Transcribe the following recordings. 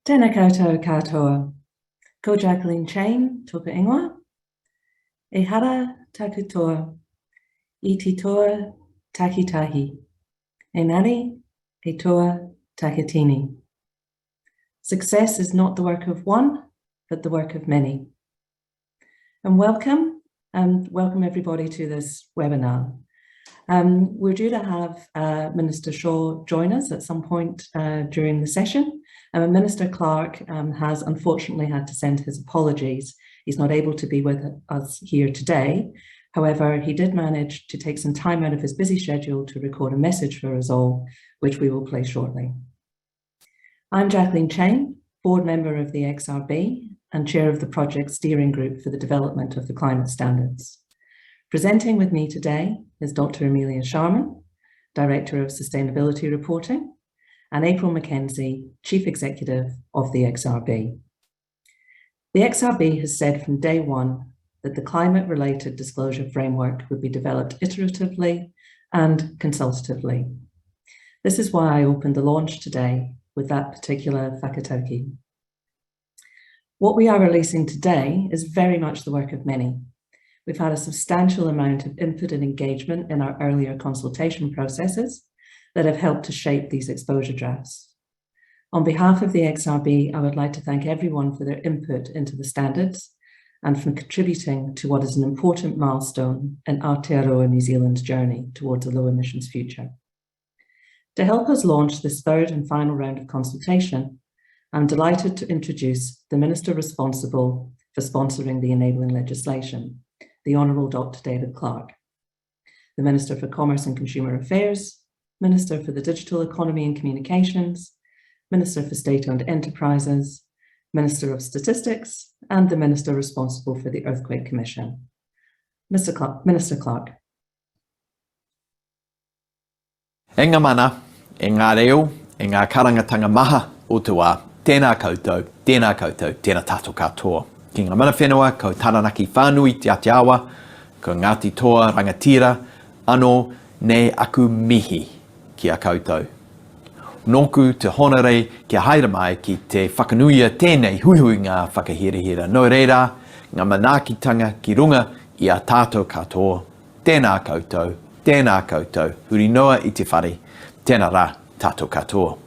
Tēnā koutou katoa. Ko Jacqueline Chain, toka ingoa. E hara taku toa. I te toa takitahi. E nari, e toa takitini. Success is not the work of one, but the work of many. And welcome everybody to this webinar. We're due to have Minister Shaw join us at some point during the session. Minister Clark has unfortunately had to send his apologies. He's not able to be with us here today. However, he did manage to take some time out of his busy schedule to record a message for us all, which we will play shortly. I'm Jacqueline Chain, board member of the XRB and chair of the project steering group for the development of the climate standards. Presenting with me today is Dr. Amelia Sharman, Director of Sustainability Reporting, and April Mackenzie, Chief Executive of the XRB. The XRB has said from day one that the climate-related disclosure framework would be developed iteratively and consultatively. This is why I opened the launch today with that particular whakatauki. What we are releasing today is very much the work of many. We've had a substantial amount of input and engagement in our earlier consultation processes that have helped to shape these exposure drafts. On behalf of the XRB, I would like to thank everyone for their input into the standards and for contributing to what is an important milestone in Aotearoa New Zealand's journey towards a low emissions future. To help us launch this third and final round of consultation, I'm delighted to introduce the Minister responsible for sponsoring the enabling legislation, the Honourable Dr. David Clark, the Minister for Commerce and Consumer Affairs, Minister for the Digital Economy and Communications, Minister for State-Owned Enterprises, Minister of Statistics, and the Minister responsible for the Earthquake Commission. Minister Clark. E ngā mana, e ngā reo, e ngā karangatanga maha o te wā, tēnā koutou, tēnā tātou katoa. Ki ngā mana whenua, ko taranaki whānui te Aotearoa, ko Ngāti Toa Rangatira, anō ne aku mihi ki a koutou. Nōku te honore kia haere mai ki te whakanuia tēnei huihui ngā whakahirihira. No reira, ngā manaakitanga ki runga i a tātou katoa. Tēnā koutou, huri noa i te whare, tēnā rā tātou katoa.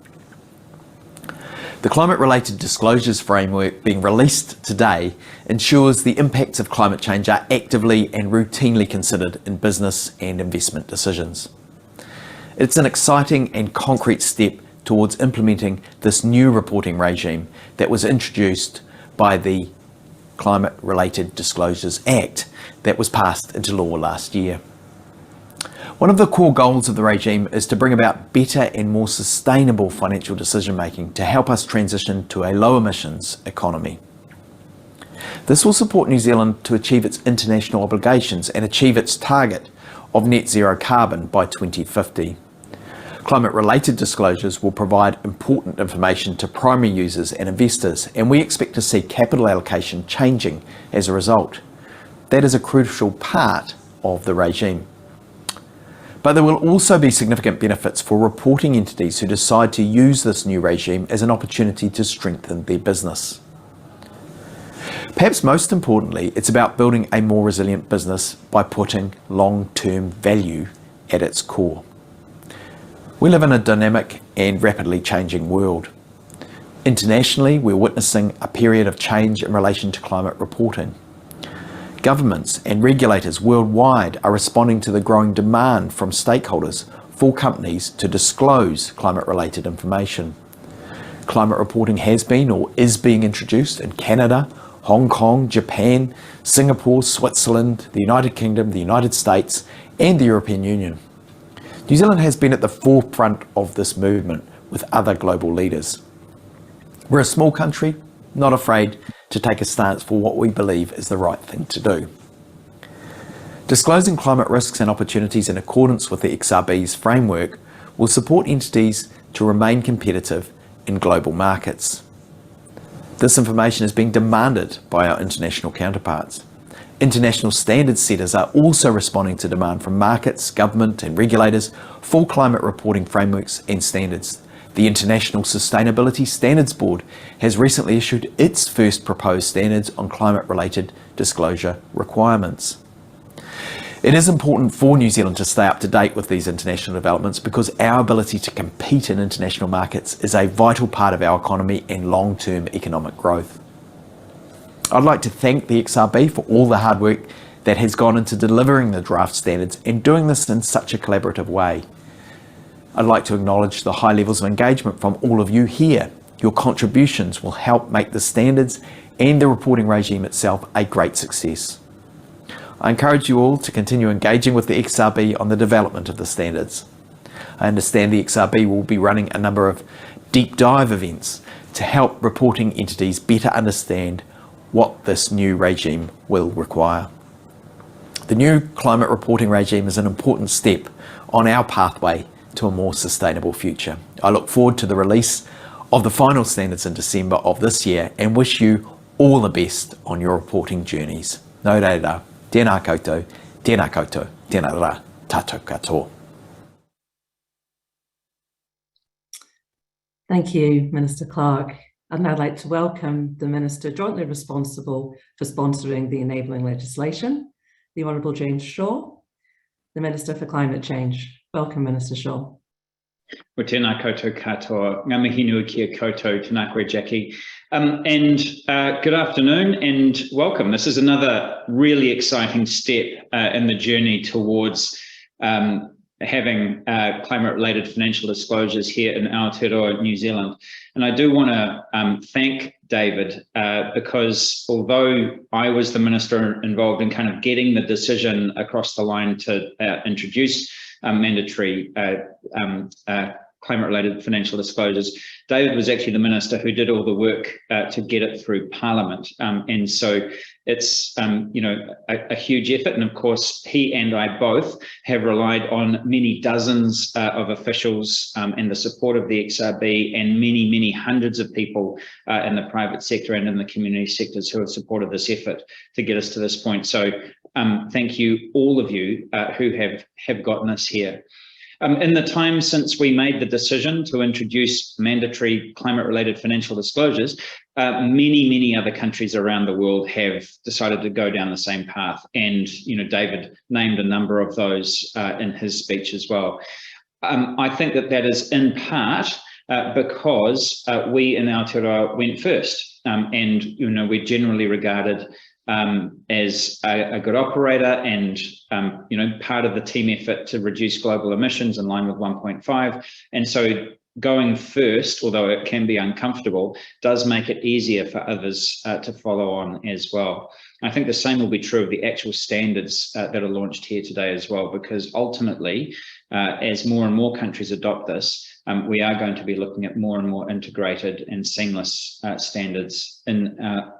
The climate-related disclosures framework being released today ensures the impacts of climate change are actively and routinely considered in business and investment decisions. It's an exciting and concrete step towards implementing this new reporting regime that was introduced by the Climate-Related Disclosures Act that was passed into law last year. One of the core goals of the regime is to bring about better and more sustainable financial decision-making to help us transition to a low emissions economy. This will support New Zealand to achieve its international obligations and achieve its target of net zero carbon by 2050. Climate-related disclosures will provide important information to primary users and investors, and we expect to see capital allocation changing as a result. That is a crucial part of the regime. But there will also be significant benefits for reporting entities who decide to use this new regime as an opportunity to strengthen their business. Perhaps most importantly, it's about building a more resilient business by putting long-term value at its core. We live in a dynamic and rapidly changing world. Internationally, we're witnessing a period of change in relation to climate reporting. Governments and regulators worldwide are responding to the growing demand from stakeholders for companies to disclose climate-related information. Climate reporting has been or is being introduced in Canada, Hong Kong, Japan, Singapore, Switzerland, the United Kingdom, the United States, and the European Union. New Zealand has been at the forefront of this movement with other global leaders. We're a small country, not afraid to take a stance for what we believe is the right thing to do. Disclosing climate risks and opportunities in accordance with the XRB's framework will support entities to remain competitive in global markets. This information is being demanded by our international counterparts. International standards setters are also responding to demand from markets, government and regulators for climate reporting frameworks and standards The International Sustainability Standards Board has recently issued its first proposed standards on climate-related disclosure requirements. It is important for New Zealand to stay up to date with these international developments because our ability to compete in international markets is a vital part of our economy and long-term economic growth. I'd like to thank the XRB for all the hard work that has gone into delivering the draft standards and doing this in such a collaborative way. I'd like to acknowledge the high levels of engagement from all of you here. Your contributions will help make the standards and the reporting regime itself a great success. I encourage you all to continue engaging with the XRB on the development of the standards. I understand the XRB will be running a number of deep dive events to help reporting entities better understand what this new regime will require. The new climate reporting regime is an important step on our pathway to a more sustainable future. I look forward to the release of the final standards in December of this year and wish you all the best on your reporting journeys. Nō reira. Tēnā koutou, tēnā koutou, tēnā rā, tātou katoa. Thank you, Minister Clark. I'd now like to welcome the Minister jointly responsible for sponsoring the enabling legislation, the Honourable James Shaw, the Minister for Climate Change. Welcome, Minister Shaw. Wa tēnā koutou katoa, ngā mihi nui kia koutou, tēnā koe Jackie. Good afternoon and welcome. This is another really exciting step in the journey towards having climate-related financial disclosures here in Aotearoa, New Zealand. And I do want to thank David because although I was the minister involved in kind of getting the decision across the line to introduce mandatory climate-related financial disclosures, David was actually the minister who did all the work to get it through Parliament. And so it's a huge effort. And of course, he and I both have relied on many dozens of officials and the support of the XRB and many, many hundreds of people in the private sector and in the community sectors who have supported this effort to get us to this point. So thank you, all of you who have gotten us here. In the time since we made the decision to introduce mandatory climate-related financial disclosures, many other countries around the world have decided to go down the same path. And, David named a number of those in his speech as well. I think that is in part because we in Aotearoa went first. And, we're generally regarded as a good operator and, part of the team effort to reduce global emissions in line with 1.5. And so going first, although it can be uncomfortable, does make it easier for others to follow on as well. I think the same will be true of the actual standards that are launched here today as well, because ultimately, as more and more countries adopt this, we are going to be looking at more and more integrated and seamless standards in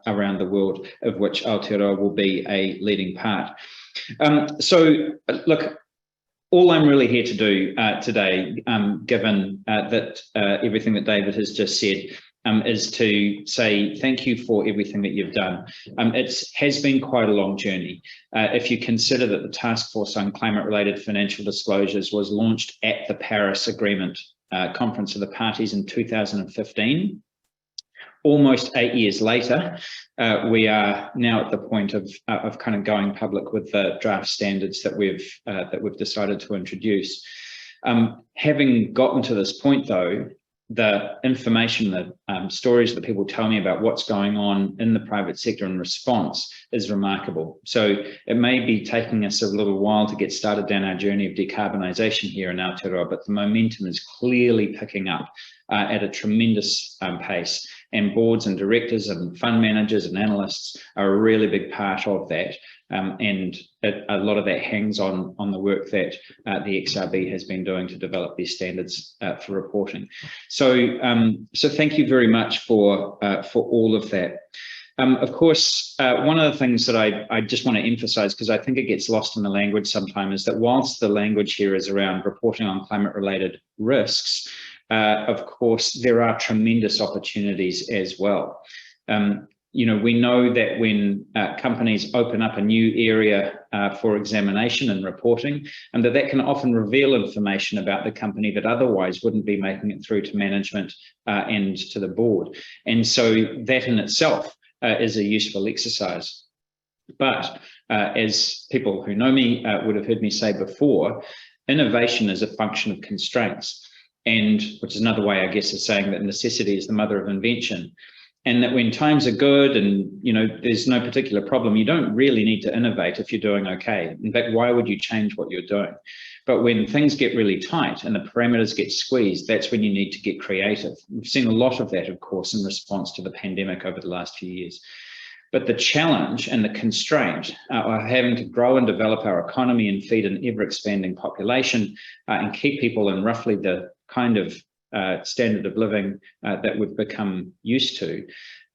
around the world, of which Aotearoa will be a leading part. So, look, all I'm really here to do today, given that everything that David has just said, is to say thank you for everything that you've done. It has been quite a long journey. If you consider that the Task Force on Climate-Related Financial Disclosures was launched at the Paris Agreement Conference of the Parties in 2015, almost 8 years later, we are now at the point of kind of going public with the draft standards that we've decided to introduce. Having gotten to this point, though, the information, the stories that people tell me about what's going on in the private sector in response is remarkable. So it may be taking us a little while to get started down our journey of decarbonisation here in Aotearoa, but the momentum is clearly picking up at a tremendous pace. And boards and directors and fund managers and analysts are a really big part of that. And a lot of that hangs on the work that the XRB has been doing to develop these standards for reporting. So, so thank you very much for all of that. Of course, one of the things that I just want to emphasize, because I think it gets lost in the language sometimes, is that whilst the language here is around reporting on climate-related risks, of course, there are tremendous opportunities as well. we know that when companies open up a new area for examination and reporting, and that can often reveal information about the company that otherwise wouldn't be making it through to management and to the board. And so that in itself is a useful exercise. But as people who know me would have heard me say before, innovation is a function of constraints, and which is another way, I guess, of saying that necessity is the mother of invention. And that when times are good and there's no particular problem, you don't really need to innovate if you're doing okay. In fact, why would you change what you're doing? But when things get really tight and the parameters get squeezed, that's when you need to get creative. We've seen a lot of that, of course, in response to the pandemic over the last few years. But the challenge and the constraint are having to grow and develop our economy and feed an ever-expanding population and keep people in roughly the kind of standard of living that we've become used to,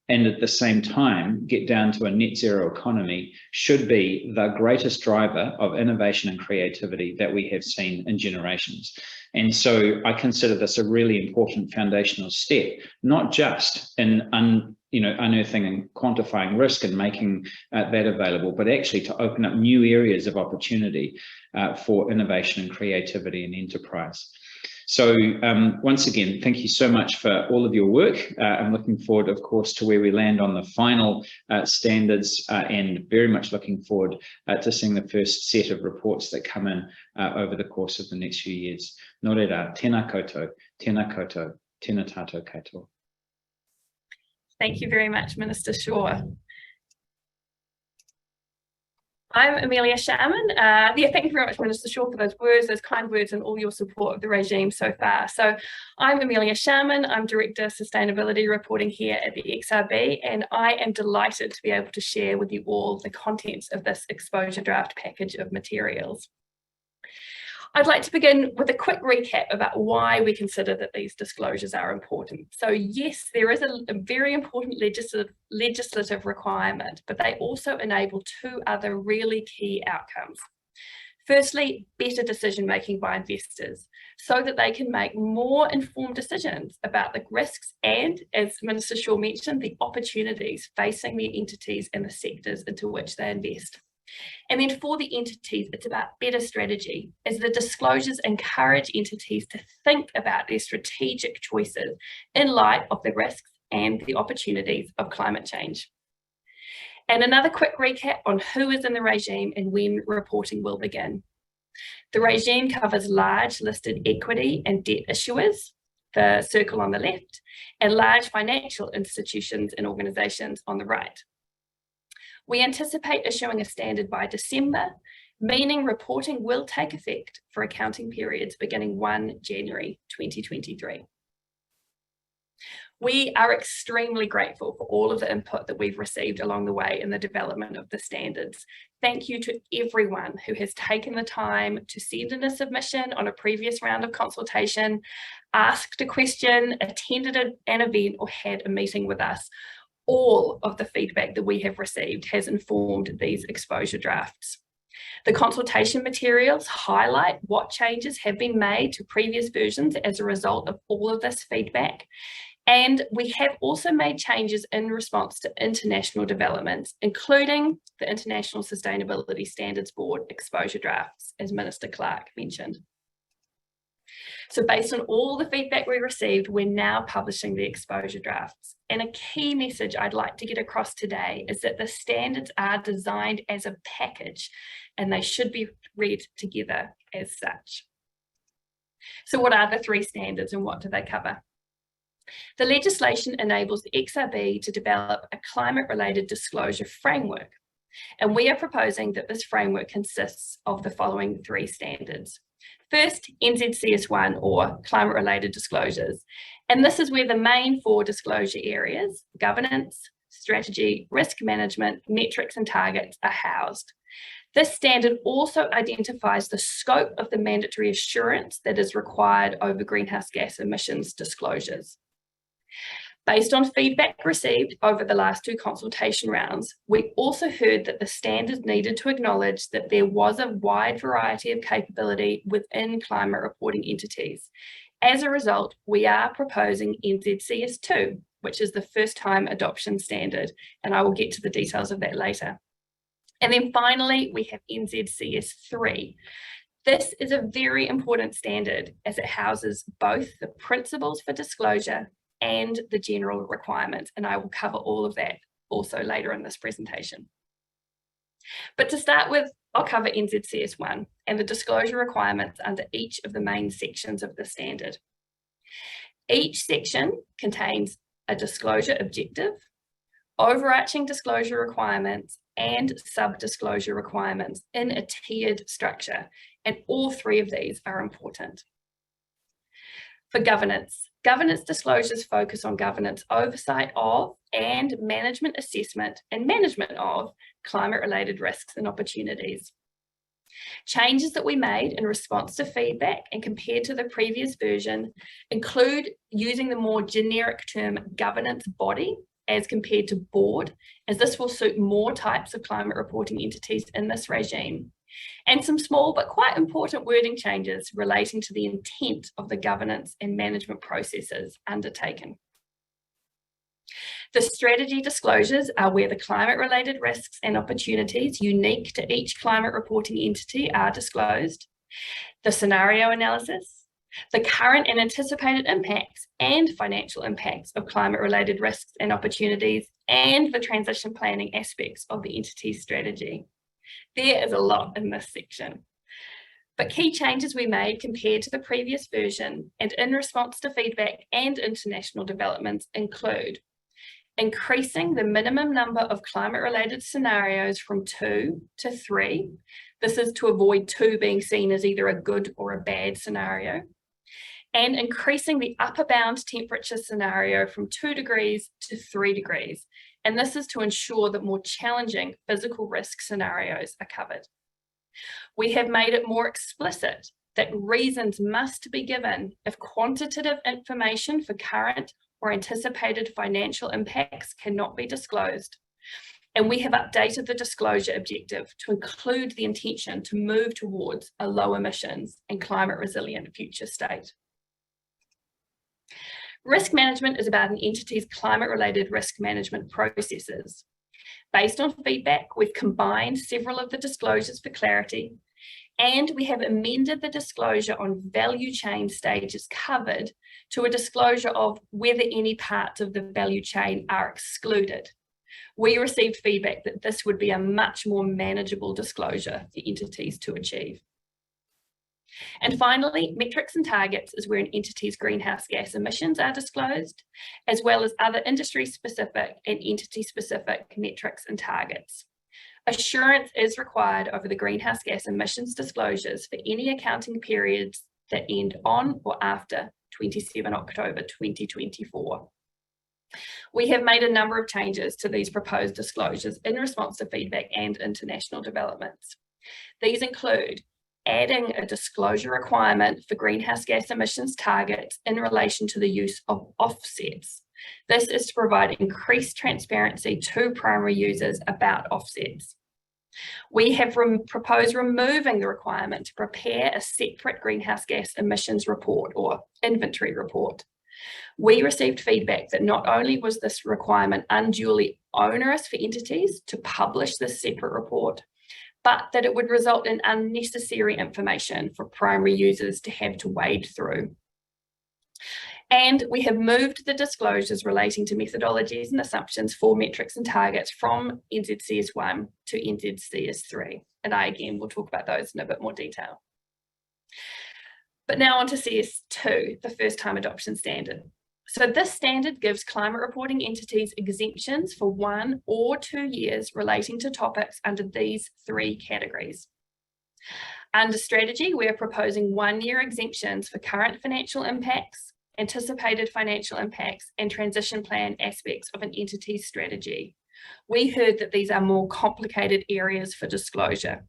and at the same time get down to a net zero economy, should be the greatest driver of innovation and creativity that we have seen in generations. And so I consider this a really important foundational step, not just in unearthing and quantifying risk and making that available, but actually to open up new areas of opportunity for innovation and creativity and enterprise. So once again, thank you so much for all of your work. I'm looking forward, of course, to where we land on the final standards and very much looking forward to seeing the first set of reports that come in over the course of the next few years. Nō reira, tēnā koutou, tēnā tātou katoa. Thank you very much, Minister Shaw. I'm Amelia Sharman. Thank you very much, Minister Shaw, for those kind words and all your support of the regime so far. So I'm Amelia Sharman. I'm Director of Sustainability Reporting here at the XRB, and I am delighted to be able to share with you all the contents of this exposure draft package of materials. I'd like to begin with a quick recap about why we consider that these disclosures are important. So yes, there is a very important legislative requirement, but they also enable two other really key outcomes. Firstly, better decision-making by investors so that they can make more informed decisions about the risks and, as Minister Shaw mentioned, the opportunities facing the entities and the sectors into which they invest. And then for the entities, it's about better strategy, as the disclosures encourage entities to think about their strategic choices in light of the risks and the opportunities of climate change. And another quick recap on who is in the regime and when reporting will begin. The regime covers large listed equity and debt issuers, the circle on the left, and large financial institutions and organisations on the right. We anticipate issuing a standard by December, meaning reporting will take effect for accounting periods beginning 1 January 2023. We are extremely grateful for all of the input that we've received along the way in the development of the standards. Thank you to everyone who has taken the time to send in a submission on a previous round of consultation, asked a question, attended an event, or had a meeting with us. All of the feedback that we have received has informed these exposure drafts. The consultation materials highlight what changes have been made to previous versions as a result of all of this feedback. And we have also made changes in response to international developments, including the International Sustainability Standards Board exposure drafts, as Minister Clark mentioned. So based on all the feedback we received, we're now publishing the exposure drafts. And a key message I'd like to get across today is that the standards are designed as a package and they should be read together as such. So what are the three standards and what do they cover? The legislation enables the XRB to develop a climate-related disclosure framework. And we are proposing that this framework consists of the following three standards. First, NZCS1 or climate-related disclosures. And this is where the main four disclosure areas, governance, strategy, risk management, metrics and targets are housed. This standard also identifies the scope of the mandatory assurance that is required over greenhouse gas emissions disclosures. Based on feedback received over the last two consultation rounds, we also heard that the standards needed to acknowledge that there was a wide variety of capability within climate reporting entities. As a result, we are proposing NZCS2, which is the first time adoption standard, and I will get to the details of that later. And then finally, we have NZCS3. This is a very important standard as it houses both the principles for disclosure and the general requirements, and I will cover all of that also later in this presentation. But to start with, I'll cover NZCS1 and the disclosure requirements under each of the main sections of the standard. Each section contains a disclosure objective, overarching disclosure requirements, and sub-disclosure requirements in a tiered structure, and all three of these are important. For governance, governance disclosures focus on governance oversight of and management assessment and management of climate-related risks and opportunities. Changes that we made in response to feedback and compared to the previous version include using the more generic term governance body as compared to board, as this will suit more types of climate reporting entities in this regime, and some small but quite important wording changes relating to the intent of the governance and management processes undertaken. The strategy disclosures are where the climate-related risks and opportunities unique to each climate reporting entity are disclosed, the scenario analysis, the current and anticipated impacts and financial impacts of climate-related risks and opportunities, and the transition planning aspects of the entity's strategy. There is a lot in this section. But key changes we made compared to the previous version and in response to feedback and international developments include increasing the minimum number of climate-related scenarios from 2 to 3. This is to avoid 2 being seen as either a good or a bad scenario. And increasing the upper bound temperature scenario from 2 degrees to 3 degrees. And this is to ensure that more challenging physical risk scenarios are covered. We have made it more explicit that reasons must be given if quantitative information for current or anticipated financial impacts cannot be disclosed. And we have updated the disclosure objective to include the intention to move towards a low emissions and climate resilient future state. Risk management is about an entity's climate-related risk management processes. Based on feedback, we've combined several of the disclosures for clarity, and we have amended the disclosure on value chain stages covered to a disclosure of whether any parts of the value chain are excluded. We received feedback that this would be a much more manageable disclosure for entities to achieve. And finally, metrics and targets is where an entity's greenhouse gas emissions are disclosed, as well as other industry-specific and entity-specific metrics and targets. Assurance is required over the greenhouse gas emissions disclosures for any accounting periods that end on or after 27 October 2024. We have made a number of changes to these proposed disclosures in response to feedback and international developments. These include adding a disclosure requirement for greenhouse gas emissions targets in relation to the use of offsets. This is to provide increased transparency to primary users about offsets. We have proposed removing the requirement to prepare a separate greenhouse gas emissions report or inventory report. We received feedback that not only was this requirement unduly onerous for entities to publish this separate report, but that it would result in unnecessary information for primary users to have to wade through. And we have moved the disclosures relating to methodologies and assumptions for metrics and targets from NZCS1 to NZCS3. And I, again, will talk about those in a bit more detail. But now on to CS2, the first time adoption standard. So this standard gives climate reporting entities exemptions for 1 or 2 years relating to topics under these 3 categories. Under strategy, we are proposing 1-year exemptions for current financial impacts, anticipated financial impacts, and transition plan aspects of an entity's strategy. We heard that these are more complicated areas for disclosure.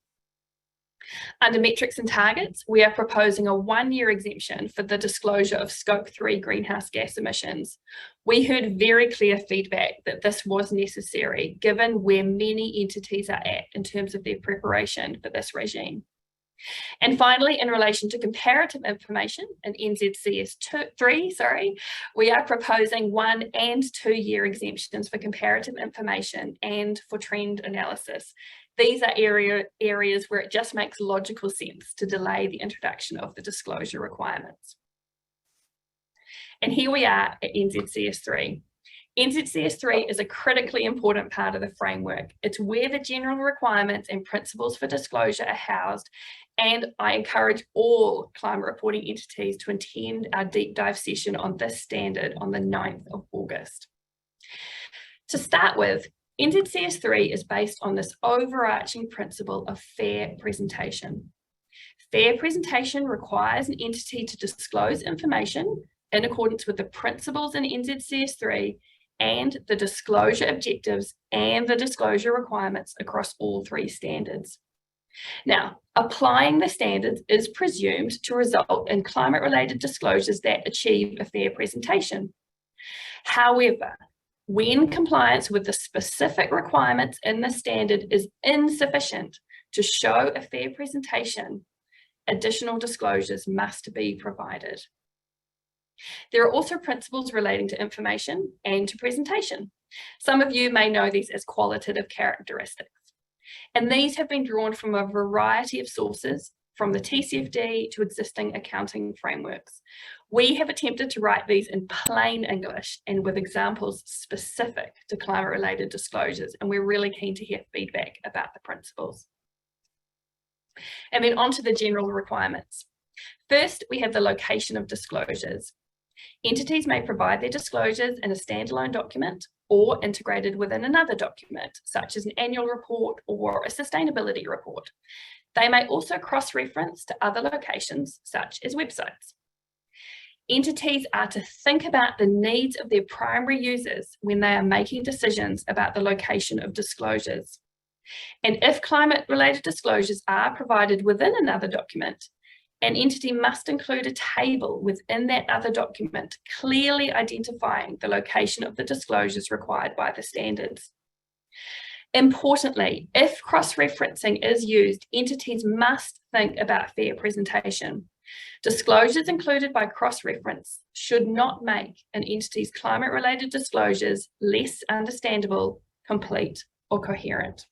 Under metrics and targets, we are proposing a 1-year exemption for the disclosure of Scope 3 greenhouse gas emissions. We heard very clear feedback that this was necessary, given where many entities are at in terms of their preparation for this regime. And finally, in relation to comparative information in NZCS 3, we are proposing 1 and 2 year exemptions for comparative information and for trend analysis. These are areas where it just makes logical sense to delay the introduction of the disclosure requirements. And here we are at NZCS 3. NZCS 3 is a critically important part of the framework. It's where the general requirements and principles for disclosure are housed, and I encourage all climate reporting entities to attend our deep dive session on this standard on the 9th of August. To start with, NZCS 3 is based on this overarching principle of fair presentation. Fair presentation requires an entity to disclose information in accordance with the principles in NZCS 3 and the disclosure objectives and the disclosure requirements across all 3 standards. Now, applying the standards is presumed to result in climate-related disclosures that achieve a fair presentation. However, when compliance with the specific requirements in the standard is insufficient to show a fair presentation, additional disclosures must be provided. There are also principles relating to information and to presentation. Some of you may know these as qualitative characteristics. And these have been drawn from a variety of sources, from the TCFD to existing accounting frameworks. We have attempted to write these in plain English and with examples specific to climate-related disclosures, and we're really keen to hear feedback about the principles. And then on to the general requirements. First, we have the location of disclosures. Entities may provide their disclosures in a standalone document or integrated within another document, such as an annual report or a sustainability report. They may also cross-reference to other locations, such as websites. Entities are to think about the needs of their primary users when they are making decisions about the location of disclosures. And if climate-related disclosures are provided within another document, an entity must include a table within that other document, clearly identifying the location of the disclosures required by the standards. Importantly, if cross-referencing is used, entities must think about fair presentation. Disclosures included by cross-reference should not make an entity's climate-related disclosures less understandable, complete, or coherent.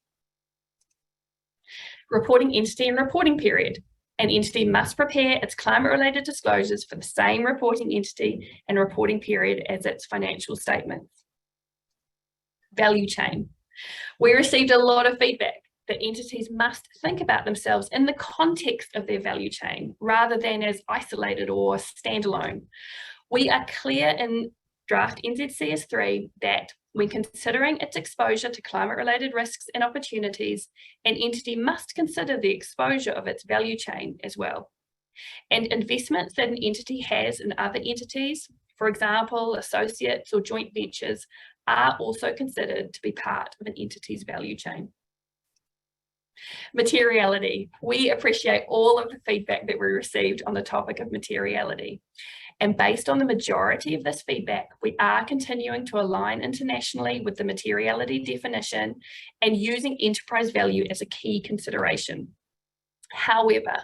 Reporting entity and reporting period. An entity must prepare its climate-related disclosures for the same reporting entity and reporting period as its financial statements. Value chain. We received a lot of feedback that entities must think about themselves in the context of their value chain rather than as isolated or standalone. We are clear in draft NZCS 3 that when considering its exposure to climate-related risks and opportunities, an entity must consider the exposure of its value chain as well. And investments that an entity has in other entities, for example, associates or joint ventures, are also considered to be part of an entity's value chain. Materiality. We appreciate all of the feedback that we received on the topic of materiality. And based on the majority of this feedback, we are continuing to align internationally with the materiality definition and using enterprise value as a key consideration. However,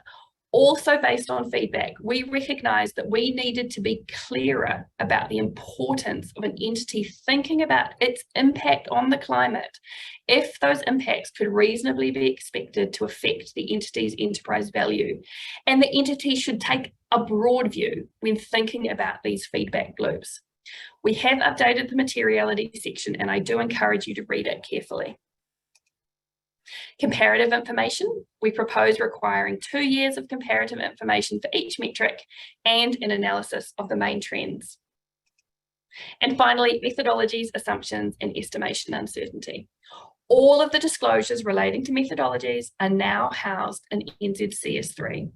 also based on feedback, we recognise that we needed to be clearer about the importance of an entity thinking about its impact on the climate if those impacts could reasonably be expected to affect the entity's enterprise value. And the entity should take a broad view when thinking about these feedback loops. We have updated the materiality section, and I do encourage you to read it carefully. Comparative information. We propose requiring 2 years of comparative information for each metric and an analysis of the main trends. And finally, methodologies, assumptions, and estimation uncertainty. All of the disclosures relating to methodologies are now housed in NZCS 3.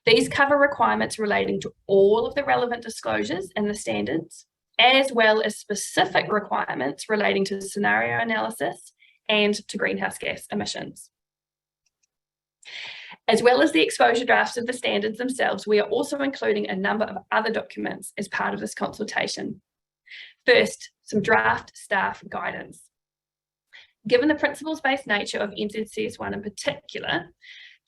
These cover requirements relating to all of the relevant disclosures in the standards, as well as specific requirements relating to scenario analysis and to greenhouse gas emissions. As well as the exposure drafts of the standards themselves, we are also including a number of other documents as part of this consultation. First, some draft staff guidance. Given the principles-based nature of NZCS 1 in particular,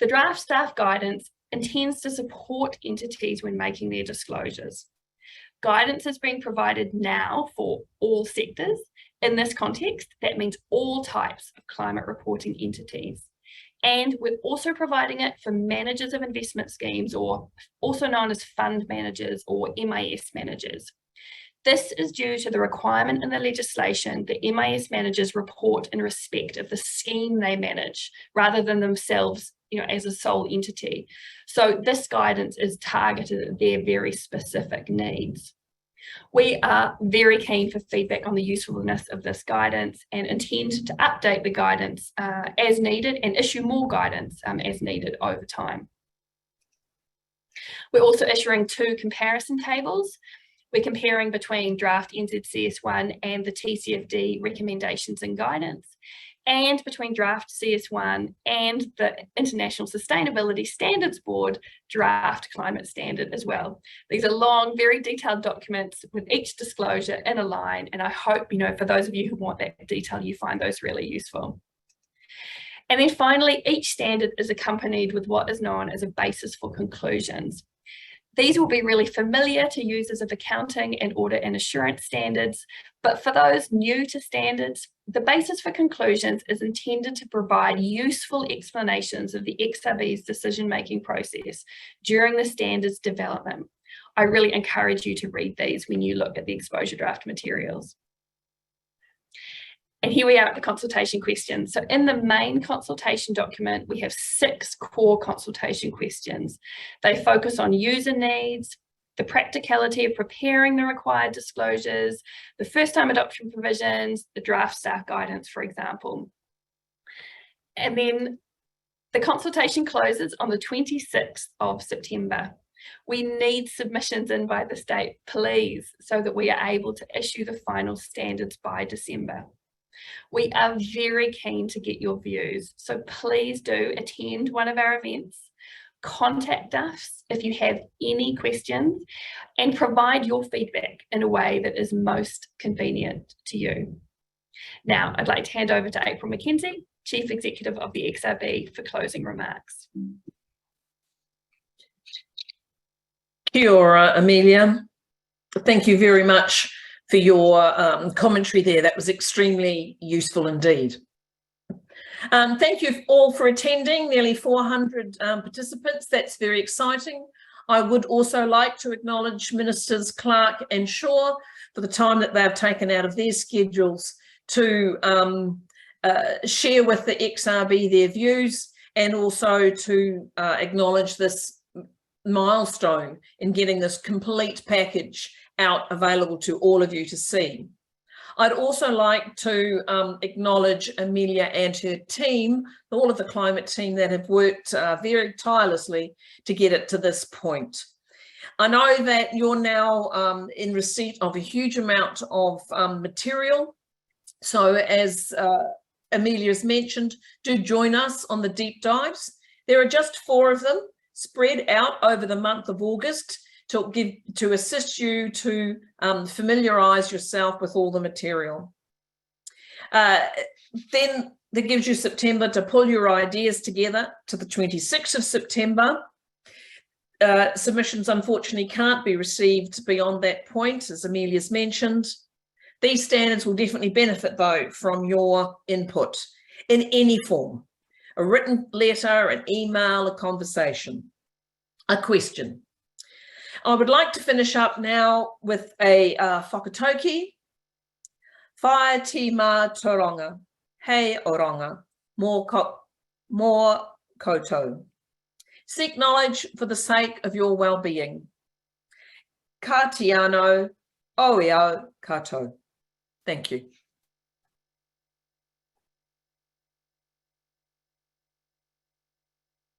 The draft staff guidance intends to support entities when making their disclosures. Guidance is being provided now for all sectors. In this context, that means all types of climate reporting entities. And we're also providing it for managers of investment schemes, or also known as fund managers or MIS managers. This is due to the requirement in the legislation that MIS managers report in respect of the scheme they manage, rather than themselves, as a sole entity. So this guidance is targeted at their very specific needs. We are very keen for feedback on the usefulness of this guidance and intend to update the guidance as needed and issue more guidance as needed over time. We're also issuing 2 comparison tables. We're comparing between draft NZCS1 and the TCFD recommendations and guidance, and between draft CS1 and the International Sustainability Standards Board draft climate standard as well. These are long, very detailed documents with each disclosure in a line, and I hope, for those of you who want that detail, you find those really useful. And then finally, each standard is accompanied with what is known as a basis for conclusions. These will be really familiar to users of accounting and audit and assurance standards, but for those new to standards, the basis for conclusions is intended to provide useful explanations of the XRB's decision-making process during the standards development. I really encourage you to read these when you look at the exposure draft materials. And here we are at the consultation questions. So in the main consultation document, we have 6 core consultation questions. They focus on user needs, the practicality of preparing the required disclosures, the first-time adoption provisions, the draft staff guidance, for example. And then the consultation closes on the 26th of September. We need submissions in by this date, please, so that we are able to issue the final standards by December. We are very keen to get your views, so please do attend one of our events, contact us if you have any questions, and provide your feedback in a way that is most convenient to you. Now, I'd like to hand over to April McKenzie, Chief Executive of the XRB, for closing remarks. Kia ora, Amelia. Thank you very much for your commentary there. That was extremely useful indeed. Thank you all for attending, nearly 400 participants. That's very exciting. I would also like to acknowledge Ministers Clark and Shaw for the time that they've taken out of their schedules to share with the XRB their views, and also to acknowledge this milestone in getting this complete package out available to all of you to see. I'd also like to acknowledge Amelia and her team, all of the climate team that have worked very tirelessly to get it to this point. I know that you're now in receipt of a huge amount of material. So as Amelia has mentioned, do join us on the deep dives. There are just 4 of them spread out over the month of August to assist you to familiarise yourself with all the material. Then that gives you September to pull your ideas together to the 26th of September. Submissions unfortunately can't be received beyond that point, as Amelia's mentioned. These standards will definitely benefit, though, from your input in any form: a written letter, an email, a conversation, a question. I would like to finish up now with a whakatoki. Whae ti mā toronga, hei oranga, mō koutou. Seek knowledge for the sake of your well-being. Ka te ano, o iau katoa. Thank you.